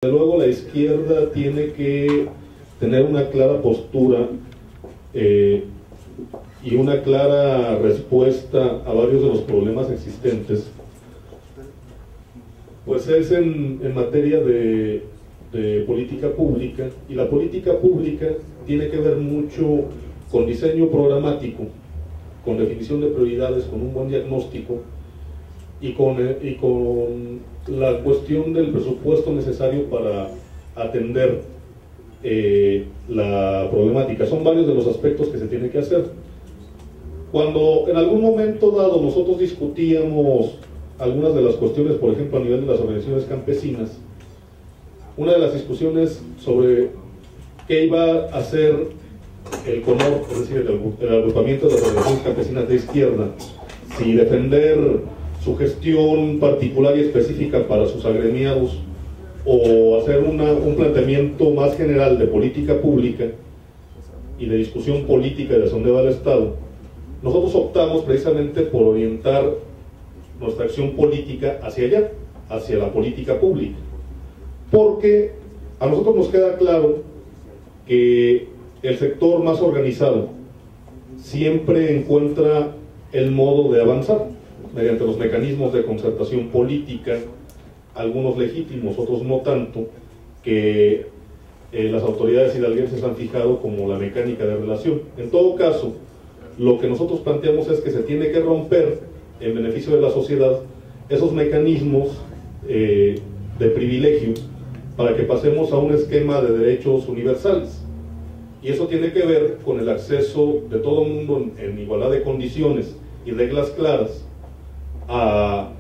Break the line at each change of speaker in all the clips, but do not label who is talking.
Desde luego la izquierda tiene que tener una clara postura y una clara respuesta a varios de los problemas existentes, pues es en materia de política pública, y la política pública tiene que ver mucho con diseño programático, con definición de prioridades, con un buen diagnóstico y con la cuestión del presupuesto necesario para atender la problemática. Son varios de los aspectos que se tienen que hacer. Cuando en algún momento dado nosotros discutíamos algunas de las cuestiones, por ejemplo a nivel de las organizaciones campesinas, una de las discusiones sobre qué iba a hacer el CONOR, es decir, el agrupamiento de las organizaciones campesinas de izquierda, si defender su gestión particular y específica para sus agremiados o hacer un planteamiento más general de política pública y de discusión política de hacia dónde va el Estado, nosotros optamos precisamente por orientar nuestra acción política hacia allá, hacia la política pública, porque a nosotros nos queda claro que el sector más organizado siempre encuentra el modo de avanzar mediante los mecanismos de concertación política, algunos legítimos, otros no tanto, que las autoridades hidalguenses han fijado como la mecánica de relación. En todo caso, lo que nosotros planteamos es que se tiene que romper, en beneficio de la sociedad, esos mecanismos de privilegio para que pasemos a un esquema de derechos universales. Y eso tiene que ver con el acceso de todo el mundo en igualdad de condiciones y reglas claras a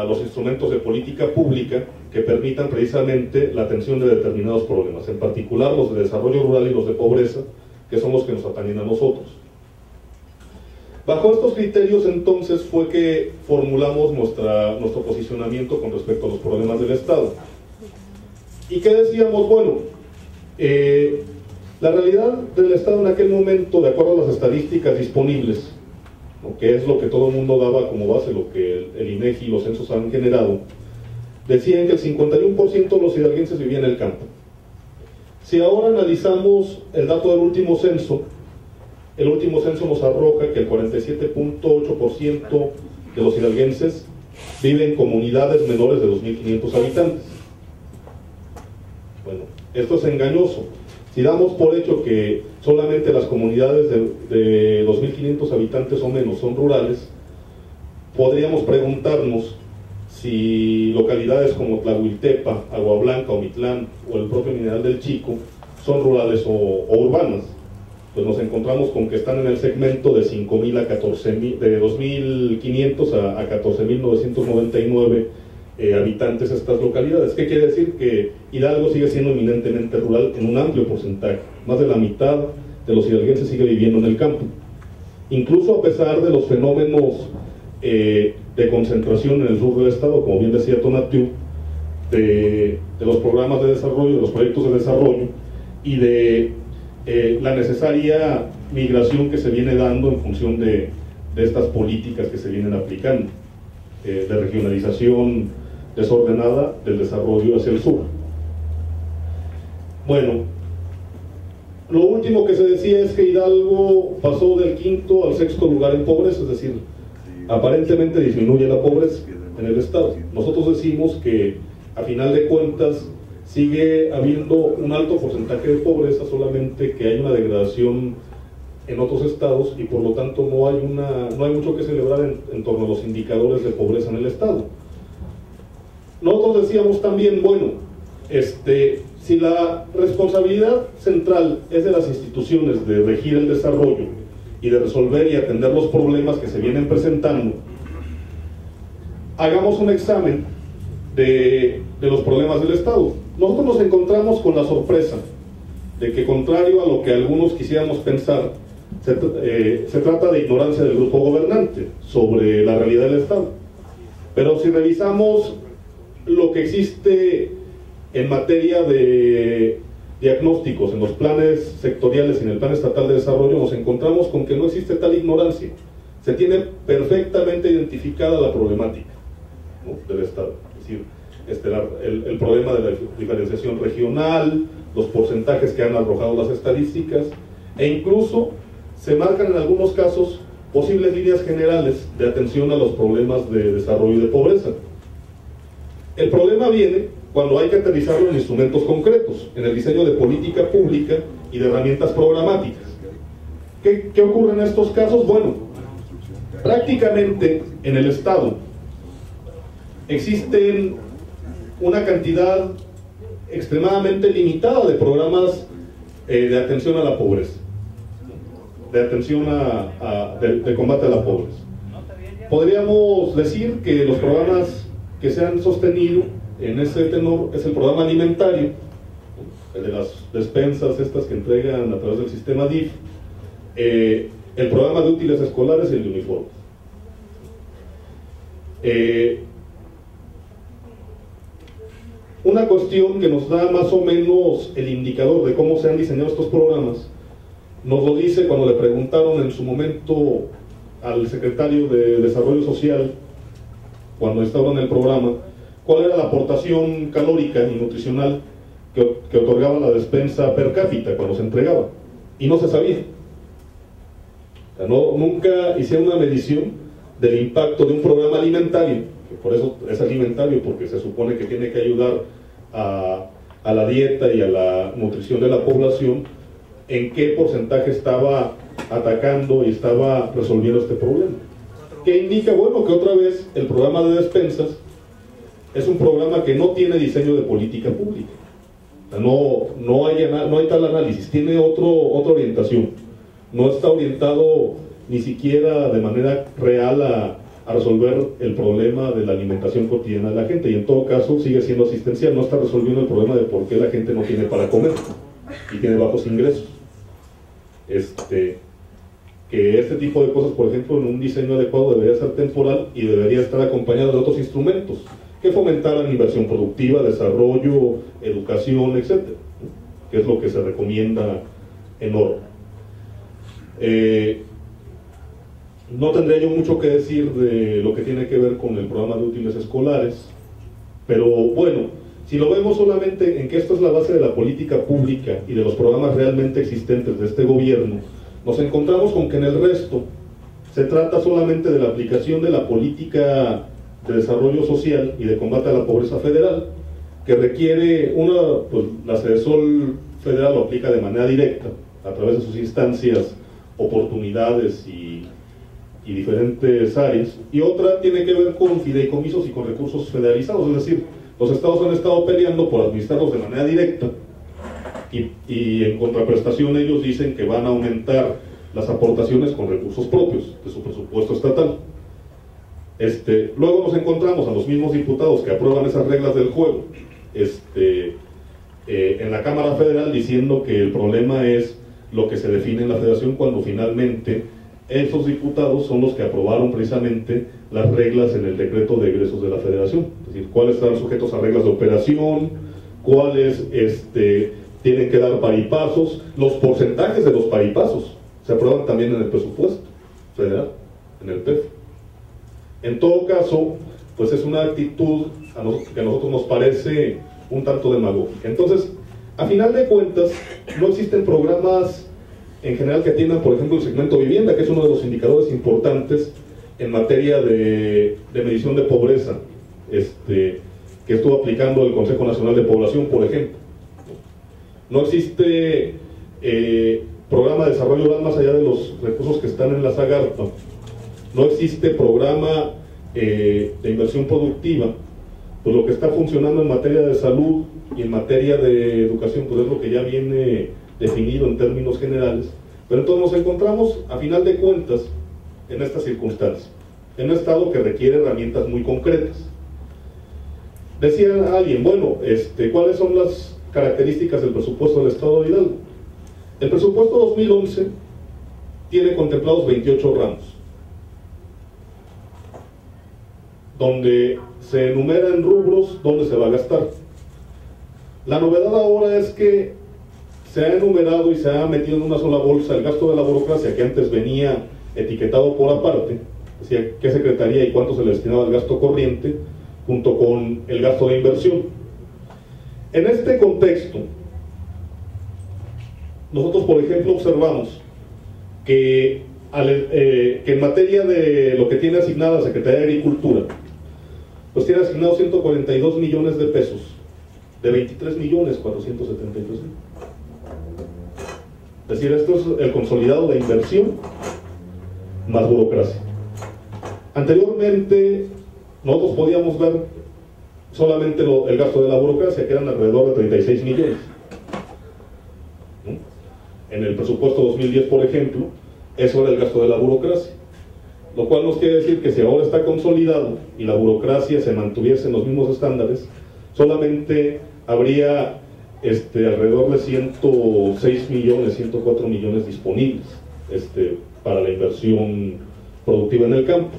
los instrumentos de política pública que permitan precisamente la atención de determinados problemas, en particular los de desarrollo rural y los de pobreza, que son los que nos atañen a nosotros. Bajo estos criterios entonces fue que formulamos nuestro posicionamiento con respecto a los problemas del Estado. ¿Y qué decíamos? Bueno, la realidad del Estado en aquel momento, de acuerdo a las estadísticas disponibles, que es lo que todo el mundo daba como base, lo que el INEGI y los censos han generado, decían que el 51% de los hidalguenses vivían en el campo. Si ahora analizamos el dato del último censo, el último censo nos arroja que el 47.8% de los hidalguenses vive en comunidades menores de 2.500 habitantes. Bueno, esto es engañoso. Si damos por hecho que solamente las comunidades de 2.500 habitantes o menos son rurales, podríamos preguntarnos si localidades como Tlahuiltepa, Agua Blanca, Omitlán o el propio Mineral del Chico son rurales o urbanas. Pues nos encontramos con que están en el segmento de 5.000 a 14.000, de 2.500 a 14.999 habitantes estas localidades. ¿Qué quiere decir? Que Hidalgo sigue siendo eminentemente rural en un amplio porcentaje. Más de la mitad de los hidalguenses sigue viviendo en el campo. Incluso a pesar de los fenómenos de concentración en el sur del estado, como bien decía Tonatiuh, de los programas de desarrollo, de los proyectos de desarrollo y de la necesaria migración que se viene dando en función de estas políticas que se vienen aplicando, de regionalización desordenada del desarrollo hacia el sur. Bueno, lo último que se decía es que Hidalgo pasó del 5º al 6º lugar en pobreza, es decir, aparentemente disminuye la pobreza en el estado. Nosotros decimos que a final de cuentas sigue habiendo un alto porcentaje de pobreza, solamente que hay una degradación en otros estados y por lo tanto no hay mucho que celebrar en torno a los indicadores de pobreza en el estado. Nosotros decíamos también, bueno, si la responsabilidad central es de las instituciones de regir el desarrollo y de resolver y atender los problemas que se vienen presentando, hagamos un examen de los problemas del Estado. Nosotros nos encontramos con la sorpresa de que, contrario a lo que algunos quisiéramos pensar, se trata de ignorancia del grupo gobernante sobre la realidad del Estado. Pero si revisamos lo que existe en materia de diagnósticos en los planes sectoriales y en el Plan Estatal de Desarrollo, nos encontramos con que no existe tal ignorancia. Se tiene perfectamente identificada la problemática, ¿no?, del Estado. Es decir, el problema de la diferenciación regional, los porcentajes que han arrojado las estadísticas, e incluso se marcan en algunos casos posibles líneas generales de atención a los problemas de desarrollo y de pobreza. El problema viene cuando hay que aterrizarlo en instrumentos concretos, en el diseño de política pública y de herramientas programáticas. ¿Qué ocurre en estos casos? Bueno, prácticamente en el Estado existen una cantidad extremadamente limitada de programas de atención a la pobreza, de atención de combate a la pobreza. Podríamos decir que los programas que se han sostenido en ese tenor es el programa alimentario, el de las despensas estas que entregan a través del sistema DIF, el programa de útiles escolares y el de uniformes. Una cuestión que nos da más o menos el indicador de cómo se han diseñado estos programas, nos lo dice cuando le preguntaron en su momento al secretario de Desarrollo Social, cuando estaba en el programa, cuál era la aportación calórica y nutricional que otorgaba la despensa per cápita cuando se entregaba, y no se sabía. O sea, nunca hicieron una medición del impacto de un programa alimentario, que por eso es alimentario, porque se supone que tiene que ayudar a la dieta y a la nutrición de la población, en qué porcentaje estaba atacando y estaba resolviendo este problema. Que indica, bueno, que otra vez el programa de despensas es un programa que no tiene diseño de política pública. O sea, no hay tal análisis, tiene otra orientación. No está orientado ni siquiera de manera real a resolver el problema de la alimentación cotidiana de la gente, y en todo caso sigue siendo asistencial, no está resolviendo el problema de por qué la gente no tiene para comer y tiene bajos ingresos. Que este tipo de cosas, por ejemplo, en un diseño adecuado debería ser temporal y debería estar acompañado de otros instrumentos que fomentaran inversión productiva, desarrollo, educación, etcétera, que es lo que se recomienda en oro. No tendría yo mucho que decir de lo que tiene que ver con el programa de útiles escolares, pero bueno, si lo vemos solamente en que esto es la base de la política pública y de los programas realmente existentes de este gobierno, nos encontramos con que en el resto se trata solamente de la aplicación de la política de desarrollo social y de combate a la pobreza federal, que requiere pues la CEDESOL federal lo aplica de manera directa, a través de sus instancias, oportunidades y diferentes áreas, y otra tiene que ver con fideicomisos y con recursos federalizados, es decir, los estados han estado peleando por administrarlos de manera directa, y en contraprestación ellos dicen que van a aumentar las aportaciones con recursos propios de su presupuesto estatal. Luego nos encontramos a los mismos diputados que aprueban esas reglas del juego en la Cámara Federal diciendo que el problema es lo que se define en la federación, cuando finalmente esos diputados son los que aprobaron precisamente las reglas en el decreto de egresos de la federación, es decir, cuáles están sujetos a reglas de operación, cuáles tienen que dar paripazos, los porcentajes de los paripazos se aprueban también en el presupuesto federal, en el PEF. En todo caso, pues es una actitud que a nosotros nos parece un tanto demagógica. Entonces, a final de cuentas, no existen programas en general que atiendan, por ejemplo, el segmento vivienda, que es uno de los indicadores importantes en materia de medición de pobreza, que estuvo aplicando el Consejo Nacional de Población, por ejemplo. No existe programa de desarrollo rural más allá de los recursos que están en la SAGARPA. No existe programa de inversión productiva. Pues lo que está funcionando en materia de salud y en materia de educación, pues es lo que ya viene definido en términos generales. Pero entonces nos encontramos, a final de cuentas, en estas circunstancias, en un estado que requiere herramientas muy concretas. Decía alguien, bueno, ¿cuáles son las características del presupuesto del estado de Hidalgo? El presupuesto 2011 tiene contemplados 28 ramos, donde se enumeran rubros donde se va a gastar. La novedad ahora es que se ha enumerado y se ha metido en una sola bolsa el gasto de la burocracia, que antes venía etiquetado por aparte, decía qué secretaría y cuánto se le destinaba al gasto corriente, junto con el gasto de inversión. En este contexto, nosotros, por ejemplo, observamos que en materia de lo que tiene asignada la Secretaría de Agricultura, pues tiene asignado 142 millones de pesos, de 23 millones 473 mil. Es decir, esto es el consolidado de inversión más burocracia. Anteriormente, nosotros podíamos ver solamente el gasto de la burocracia, que eran alrededor de 36 millones. En el presupuesto 2010, por ejemplo, eso era el gasto de la burocracia. Lo cual nos quiere decir que si ahora está consolidado y la burocracia se mantuviese en los mismos estándares, solamente habría alrededor de 106 millones, 104 millones disponibles para la inversión productiva en el campo.